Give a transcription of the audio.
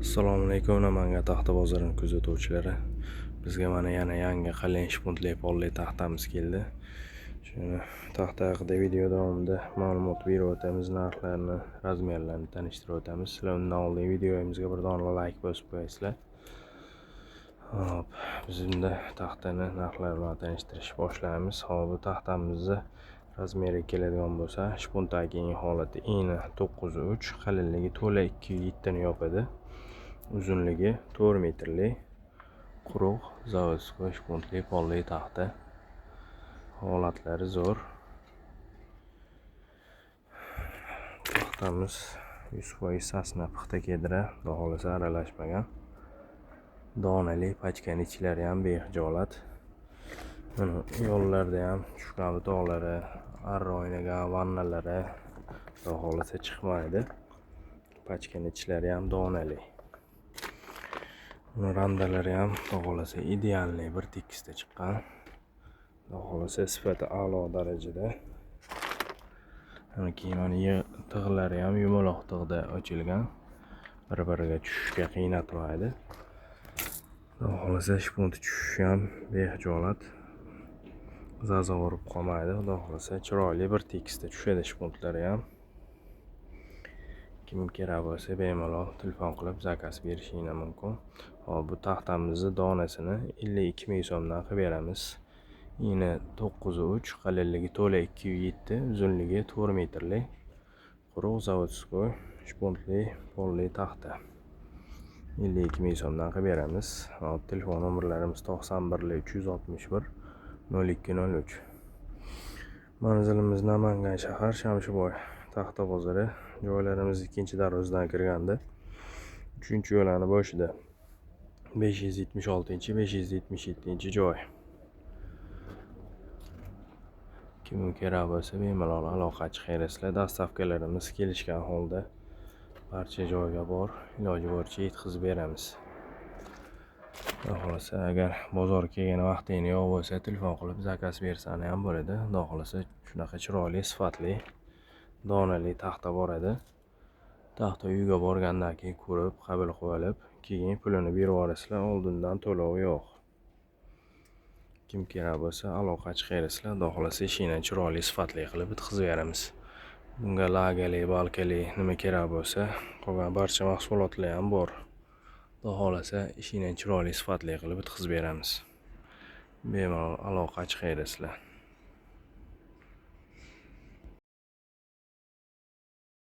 Assalomu alaykum, Namangan taxta bozorini kuzatuvchilari. Bizga mana yana yangi qalin shpuntli polli taxtamiz keldi. Shuni taxta haqida video davomida ma'lumot berib o'tamiz, narxlarni, razmerlarni tanishtirib o'tamiz. Sizlar undan oldin videomizga bir dona like bosib qo'yasizlar. Hop, biz unda taxtani narxlar bilan tanishtirish boshlaymiz. Hop, bu taxtamizni razmeri keladigan bo'lsa, shpuntagining holati eni 9.3, qalinligi to'la 2.7 ni yopadi. Uzunligi 4 metrlik quruq zavodskoy shpuntli polli taxta. Holatlari zo'r. Taxtamiz 100% sasna puxta kedira, xudo xolasa aralashmagan. Donali pachkani ichlari ham bexijolat. Mana yo'llarda ham tushgan butog'lari, arra o'ynagan vannalari xudo xolasa chiqmaydi. Pachkani ichlari ham donali. Randalari ham xudo xolasa idealniy bir tekisda chiqqan. Xudo xolasa sifati a'lo darajada. Keyin mana tig'lari ham yumaloq tig'da ochilgan. Bir-biriga tushishga qiynatmaydi. Xudo xolasa shpunt tushishi ham bexijolat. Zaza urib qolmaydi. Xudo xolasa chiroyli bir tekisda tushadi shpuntlari ham. Kim kerak bo'lsa bemalol telefon qilib zakaz berishingiz mumkin. Hop, bu taxtamizni donasini 52 ming so'mdan qilib beramiz. Eni 9.3, qalinligi to'la 2.7, uzunligi 4 metrlik quruq zavodskoy shpuntli polli taxta. 52 ming so'mdan qilib beramiz. Hop, telefon nomerlarimiz 91 361 0203. Manzilimiz Namangan shahar, Shamshiboy taxta bozori. Joylarimiz ikkinchi darvozadan kirganda 3-yo'lani boshida 576-577 joy. Kim kerak bo'lsa bemalol aloqa chiqarasizlar. Dastavkalarimiz kelishgan holda barcha joyga bor, iloji boricha yetkazib beramiz. Xudo xolasa agar bozor kelgan vaqtingiz yo'q bo'lsa, telefon qilib zakaz bersani ham bo'ladi. Xudo xolasa shunaqa chiroyli, sifatli, donali taxta bor edi. Taxta uyga borgandan keyin ko'rib, qabul qilib olib, keyin pulini berib yuborasizlar, oldindan to'lov yo'q. Kim kerak bo'lsa aloqa chiqarasizlar, xudo xolasa ishini chiroyli, sifatli qilib bitkazib beramiz. Bunga lagali, balkali nima kerak bo'lsa, qolgan barcha mahsulotlar ham bor. Xudo xolasa ishini chiroyli, sifatli qilib bitkazib beramiz. Bemalol aloqa chiqarasizlar.